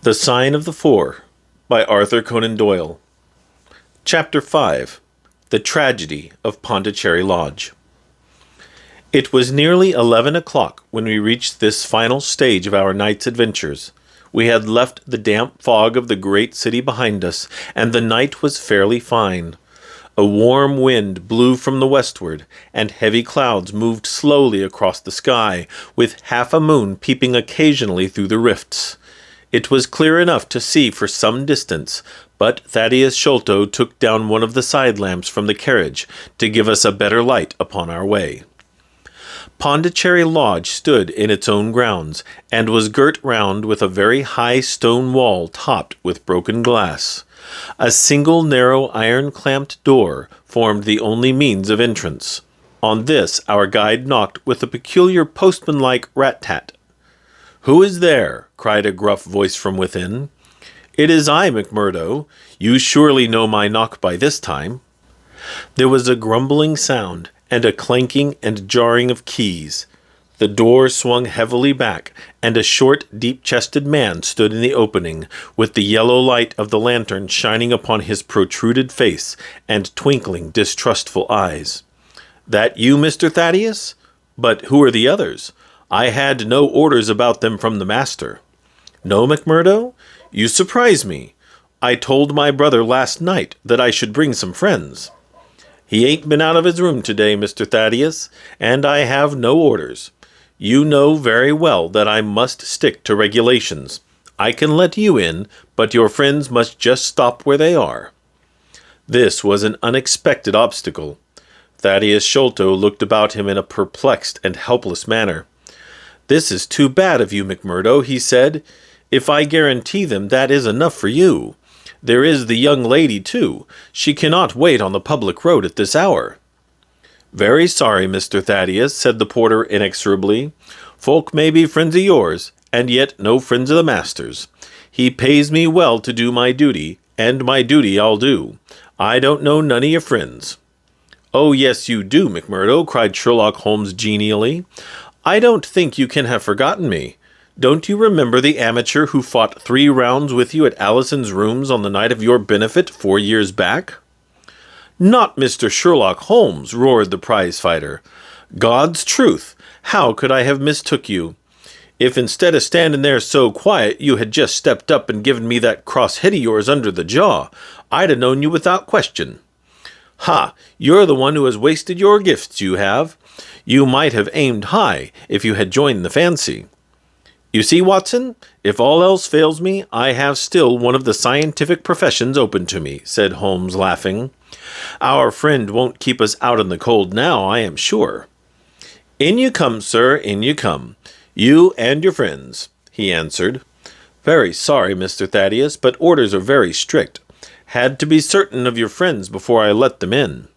The Sign of the Four by Arthur Conan Doyle. Chapter 5. The Tragedy of Pondicherry Lodge. It was nearly 11 o'clock when we reached this final stage of our night's adventures. We had left the damp fog of the great city behind us, and the night was fairly fine. A warm wind blew from the westward, and heavy clouds moved slowly across the sky, with half a moon peeping occasionally through the rifts. It was clear enough to see for some distance, but Thaddeus Sholto took down one of the side lamps from the carriage to give us a better light upon our way. Pondicherry Lodge stood in its own grounds, and was girt round with a very high stone wall topped with broken glass. A single narrow iron-clamped door formed the only means of entrance. On this our guide knocked with a peculiar postman-like rat-tat. "Who is there?" cried a gruff voice from within. "It is I, McMurdo. You surely know my knock by this time." There was a grumbling sound, and a clanking and jarring of keys. The door swung heavily back, and a short, deep-chested man stood in the opening, with the yellow light of the lantern shining upon his protruded face and twinkling, distrustful eyes. "That you, Mr. Thaddeus? But who are the others? I had no orders about them from the master." "No, McMurdo? You surprise me. I told my brother last night that I should bring some friends." "He ain't been out of his room today, Mr. Thaddeus, and I have no orders. You know very well that I must stick to regulations. I can let you in, but your friends must just stop where they are." This was an unexpected obstacle. Thaddeus Sholto looked about him in a perplexed and helpless manner. "This is too bad of you, McMurdo," he said. "If I guarantee them, that is enough for you. There is the young lady, too. She cannot wait on the public road at this hour." "Very sorry, Mr. Thaddeus," said the porter inexorably. "Folk may be friends of yours, and yet no friends of the master's. He pays me well to do my duty, and my duty I'll do. I don't know none of your friends." "Oh, yes, you do, McMurdo," cried Sherlock Holmes genially. "I don't think you can have forgotten me. Don't you remember the amateur who fought 3 rounds with you at Allison's rooms on the night of your benefit 4 years back?" "Not Mr. Sherlock Holmes," roared the prize-fighter. "God's truth, how could I have mistook you? If instead of standing there so quiet you had just stepped up and given me that cross head of yours under the jaw, I'd have known you without question. Ha! You're the one who has wasted your gifts, you have. You might have aimed high if you had joined the fancy. You see, Watson, if all else fails me, I have still one of the scientific professions open to me," said Holmes, laughing. "Our friend won't keep us out in the cold now, I am sure." "In you come, sir, in you come. You and your friends," he answered. "Very sorry, Mr. Thaddeus, but orders are very strict. Had to be certain of your friends before I let them in."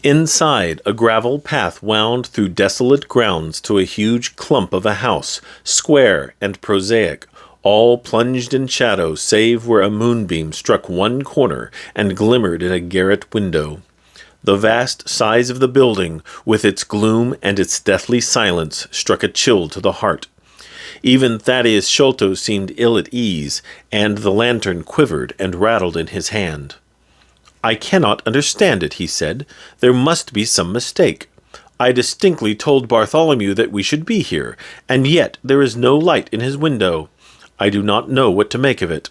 Inside, a gravel path wound through desolate grounds to a huge clump of a house, square and prosaic, all plunged in shadow save where a moonbeam struck one corner and glimmered in a garret window. The vast size of the building, with its gloom and its deathly silence, struck a chill to the heart. Even Thaddeus Sholto seemed ill at ease, and the lantern quivered and rattled in his hand. "I cannot understand it," he said. "There must be some mistake. I distinctly told Bartholomew that we should be here, and yet there is no light in his window. I do not know what to make of it."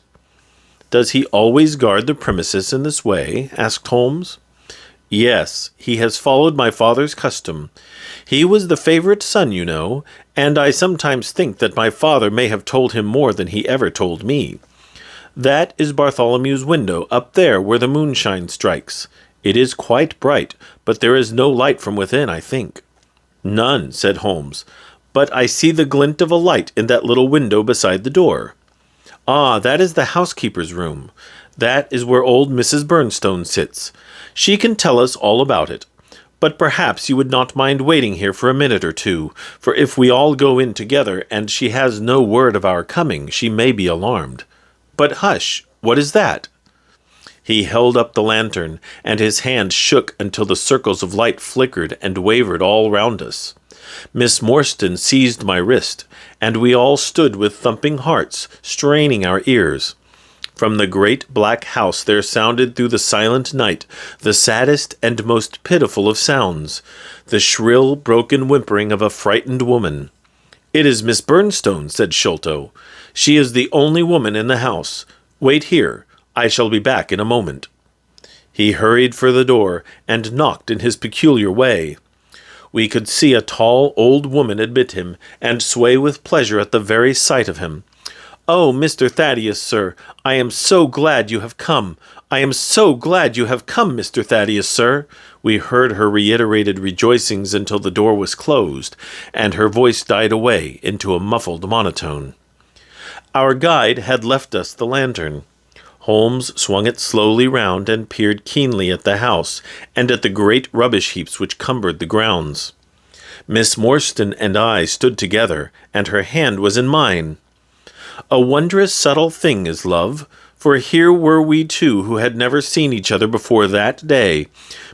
"Does he always guard the premises in this way?" asked Holmes. "Yes, he has followed my father's custom. He was the favorite son, you know, and I sometimes think that my father may have told him more than he ever told me. That is Bartholomew's window, up there where the moonshine strikes. It is quite bright, but there is no light from within, I think." "None," said Holmes, "but I see the glint of a light in that little window beside the door." "Ah, that is the housekeeper's room. That is where old Mrs. Bernstone sits. She can tell us all about it. But perhaps you would not mind waiting here for a minute or two, for if we all go in together and she has no word of our coming, she may be alarmed. But hush, what is that?" He held up the lantern, and his hand shook until the circles of light flickered and wavered all round us. Miss Morstan seized my wrist, and we all stood with thumping hearts, straining our ears. From the great black house there sounded through the silent night the saddest and most pitiful of sounds, the shrill, broken whimpering of a frightened woman. "It is Miss Bernstone," said Sholto. "She is the only woman in the house. Wait here. I shall be back in a moment." He hurried for the door, and knocked in his peculiar way. We could see a tall old woman admit him, and sway with pleasure at the very sight of him. "Oh, Mr. Thaddeus, sir, I am so glad you have come. I am so glad you have come, Mr. Thaddeus, sir." We heard her reiterated rejoicings until the door was closed, and her voice died away into a muffled monotone. Our guide had left us the lantern. Holmes swung it slowly round and peered keenly at the house, and at the great rubbish heaps which cumbered the grounds. Miss Morstan and I stood together, and her hand was in mine. A wondrous subtle thing is love, for here were we two who had never seen each other before that day,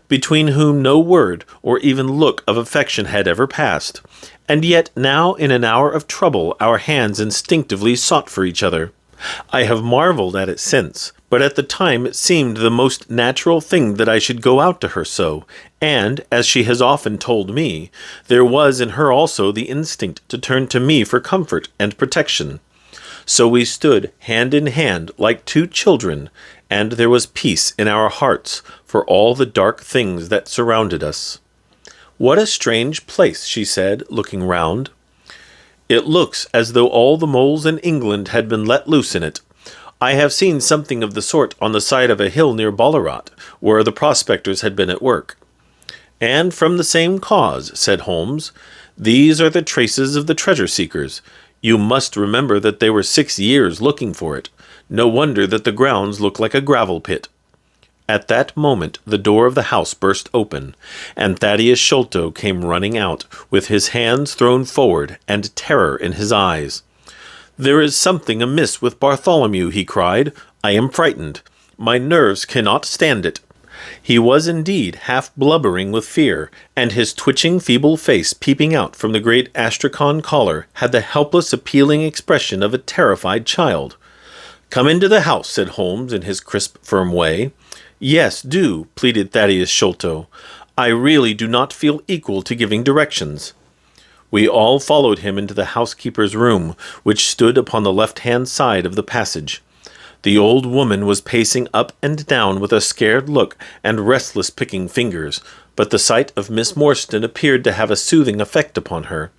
between whom no word or even look of affection had ever passed, and yet now in an hour of trouble our hands instinctively sought for each other. I have marveled at it since, but at the time it seemed the most natural thing that I should go out to her so, and, as she has often told me, there was in her also the instinct to turn to me for comfort and protection. So we stood hand in hand like two children, and there was peace in our hearts for all the dark things that surrounded us. "What a strange place," she said, looking round. "It looks as though all the moles in England had been let loose in it. I have seen something of the sort on the side of a hill near Ballarat, where the prospectors had been at work." "And from the same cause," said Holmes. "These are the traces of the treasure-seekers. You must remember that they were 6 years looking for it. No wonder that the grounds look like a gravel pit." At that moment the door of the house burst open, and Thaddeus Sholto came running out, with his hands thrown forward and terror in his eyes. "There is something amiss with Bartholomew," he cried. "I am frightened. My nerves cannot stand it." He was indeed half blubbering with fear, and his twitching feeble face peeping out from the great astrakhan collar had the helpless appealing expression of a terrified child. "Come into the house," said Holmes in his crisp firm way. "Yes, do," pleaded Thaddeus Sholto. "I really do not feel equal to giving directions." We all followed him into the housekeeper's room, which stood upon the left-hand side of the passage. The old woman was pacing up and down with a scared look and restless picking fingers, but the sight of Miss Morstan appeared to have a soothing effect upon her.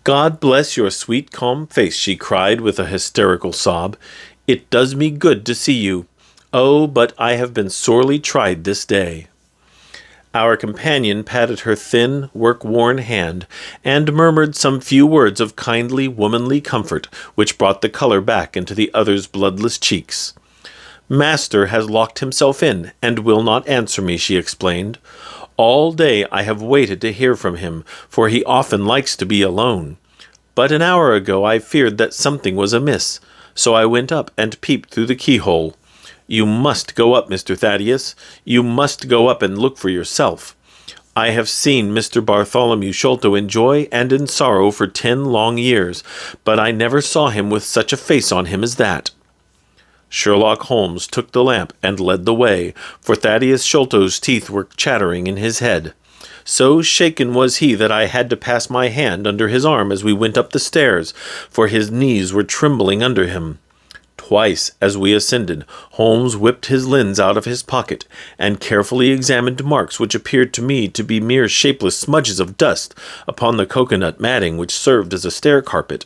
"God bless your sweet calm face," she cried with a hysterical sob. "It does me good to see you. Oh, but I have been sorely tried this day." Our companion patted her thin, work-worn hand, and murmured some few words of kindly, womanly comfort, which brought the color back into the other's bloodless cheeks. "Master has locked himself in, and will not answer me," she explained. "All day I have waited to hear from him, for he often likes to be alone. But an hour ago I feared that something was amiss, so I went up and peeped through the keyhole. You must go up, Mr. Thaddeus. You must go up and look for yourself. I have seen Mr. Bartholomew Sholto in joy and in sorrow for 10 long years, but I never saw him with such a face on him as that." Sherlock Holmes took the lamp and led the way, for Thaddeus Sholto's teeth were chattering in his head. So shaken was he that I had to pass my hand under his arm as we went up the stairs, for his knees were trembling under him. Twice, as we ascended, Holmes whipped his lens out of his pocket, and carefully examined marks which appeared to me to be mere shapeless smudges of dust upon the cocoanut matting which served as a stair-carpet.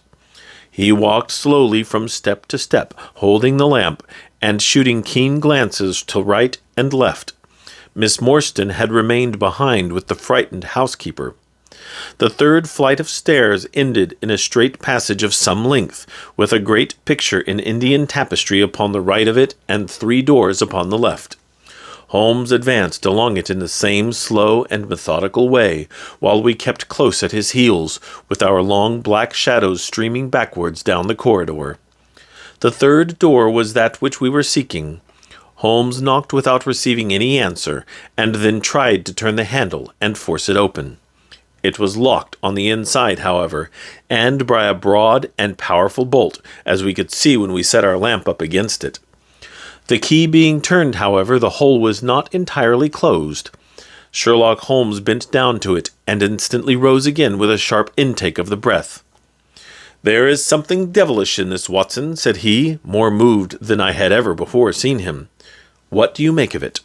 He walked slowly from step to step, holding the lamp, and shooting keen glances to right and left. Miss Morstan had remained behind with the frightened housekeeper. The third flight of stairs ended in a straight passage of some length, with a great picture in Indian tapestry upon the right of it and 3 doors upon the left. Holmes advanced along it in the same slow and methodical way, while we kept close at his heels, with our long black shadows streaming backwards down the corridor. The third door was that which we were seeking. Holmes knocked without receiving any answer, and then tried to turn the handle and force it open. It was locked on the inside, however, and by a broad and powerful bolt, as we could see when we set our lamp up against it. The key being turned, however, the hole was not entirely closed. Sherlock Holmes bent down to it, and instantly rose again with a sharp intake of the breath. "There is something devilish in this, Watson," said he, more moved than I had ever before seen him. "What do you make of it?"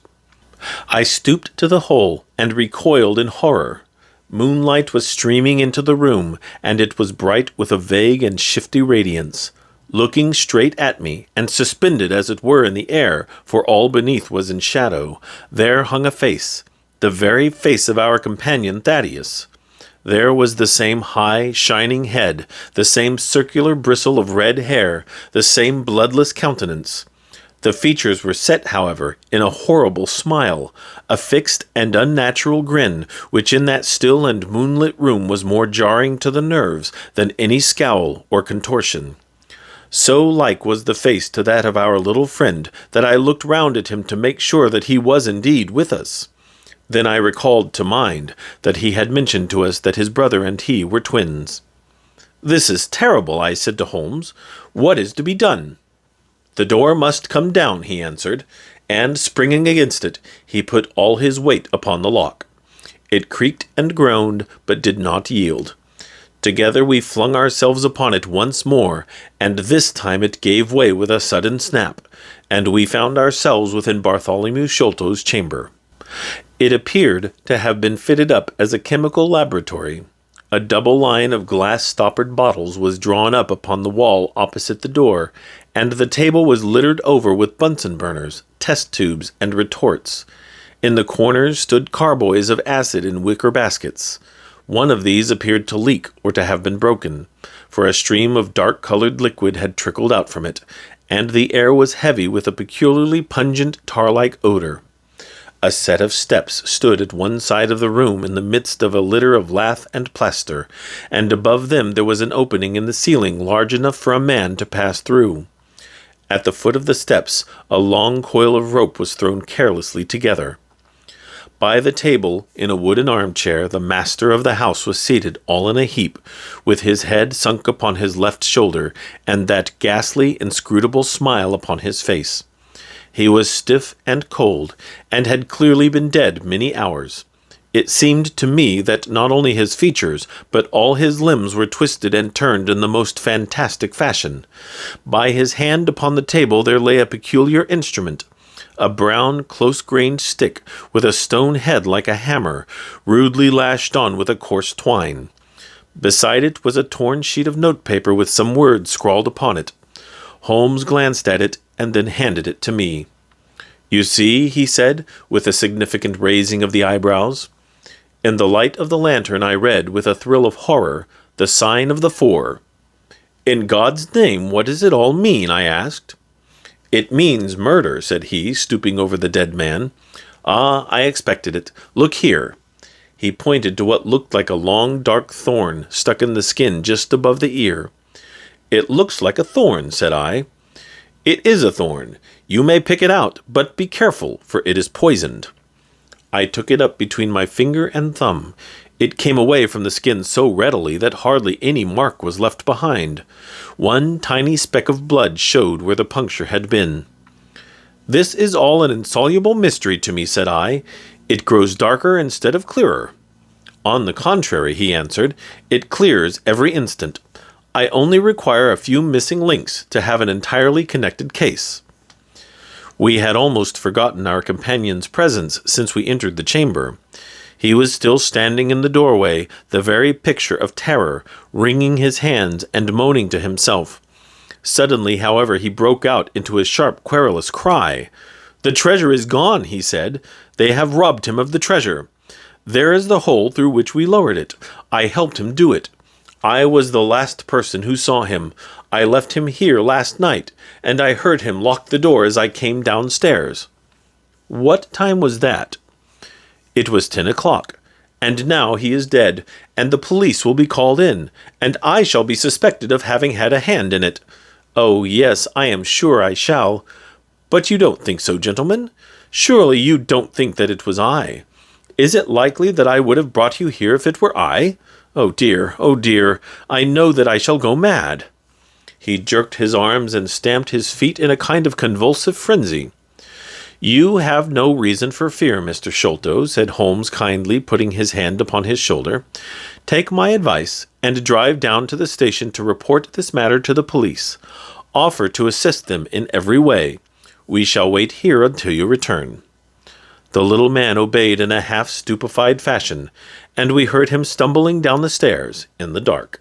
I stooped to the hole, and recoiled in horror. Moonlight was streaming into the room, and it was bright with a vague and shifty radiance. Looking straight at me, and suspended as it were in the air, for all beneath was in shadow, there hung a face, the very face of our companion Thaddeus. There was the same high, shining head, the same circular bristle of red hair, the same bloodless countenance. The features were set, however, in a horrible smile, a fixed and unnatural grin, which in that still and moonlit room was more jarring to the nerves than any scowl or contortion. So like was the face to that of our little friend that I looked round at him to make sure that he was indeed with us. Then I recalled to mind that he had mentioned to us that his brother and he were twins. "This is terrible," I said to Holmes. "What is to be done?" "The door must come down," he answered, and, springing against it, he put all his weight upon the lock. It creaked and groaned, but did not yield. Together we flung ourselves upon it once more, and this time it gave way with a sudden snap, and we found ourselves within Bartholomew Sholto's chamber. It appeared to have been fitted up as a chemical laboratory. A double line of glass-stoppered bottles was drawn up upon the wall opposite the door, and the table was littered over with Bunsen burners, test tubes, and retorts. In the corners stood carboys of acid in wicker baskets. One of these appeared to leak or to have been broken, for a stream of dark-colored liquid had trickled out from it, and the air was heavy with a peculiarly pungent tar-like odor. A set of steps stood at one side of the room in the midst of a litter of lath and plaster, and above them there was an opening in the ceiling large enough for a man to pass through. At the foot of the steps, a long coil of rope was thrown carelessly together. By the table, in a wooden armchair, the master of the house was seated all in a heap, with his head sunk upon his left shoulder, and that ghastly, inscrutable smile upon his face. He was stiff and cold, and had clearly been dead many hours. It seemed to me that not only his features, but all his limbs were twisted and turned in the most fantastic fashion. By his hand upon the table there lay a peculiar instrument, a brown, close-grained stick, with a stone head like a hammer, rudely lashed on with a coarse twine. Beside it was a torn sheet of notepaper with some words scrawled upon it. Holmes glanced at it, and then handed it to me. "You see," he said, with a significant raising of the eyebrows. In the light of the lantern I read, with a thrill of horror, the sign of the four. "In God's name, what does it all mean?" I asked. "It means murder," said he, stooping over the dead man. "Ah, I expected it. Look here." He pointed to what looked like a long, dark thorn stuck in the skin just above the ear. "It looks like a thorn," said I. "It is a thorn. You may pick it out, but be careful, for it is poisoned." I took it up between my finger and thumb. It came away from the skin so readily that hardly any mark was left behind. One tiny speck of blood showed where the puncture had been. "This is all an insoluble mystery to me," said I. "It grows darker instead of clearer." "On the contrary," he answered, "it clears every instant. I only require a few missing links to have an entirely connected case." We had almost forgotten our companion's presence since we entered the chamber. He was still standing in the doorway, the very picture of terror, wringing his hands and moaning to himself. Suddenly, however, he broke out into a sharp, querulous cry. "The treasure is gone," he said. "They have robbed him of the treasure. There is the hole through which we lowered it. I helped him do it. I was the last person who saw him. I left him here last night, and I heard him lock the door as I came downstairs." "What time was that?" "It was 10 o'clock, and now he is dead, and the police will be called in, and I shall be suspected of having had a hand in it. Oh, yes, I am sure I shall. But you don't think so, gentlemen? Surely you don't think that it was I? Is it likely that I would have brought you here if it were I? Oh dear, I know that I shall go mad." He jerked his arms and stamped his feet in a kind of convulsive frenzy. "You have no reason for fear, Mr. Sholto," said Holmes kindly, putting his hand upon his shoulder. "Take my advice, and drive down to the station to report this matter to the police. Offer to assist them in every way. We shall wait here until you return." The little man obeyed in a half-stupefied fashion, and we heard him stumbling down the stairs in the dark.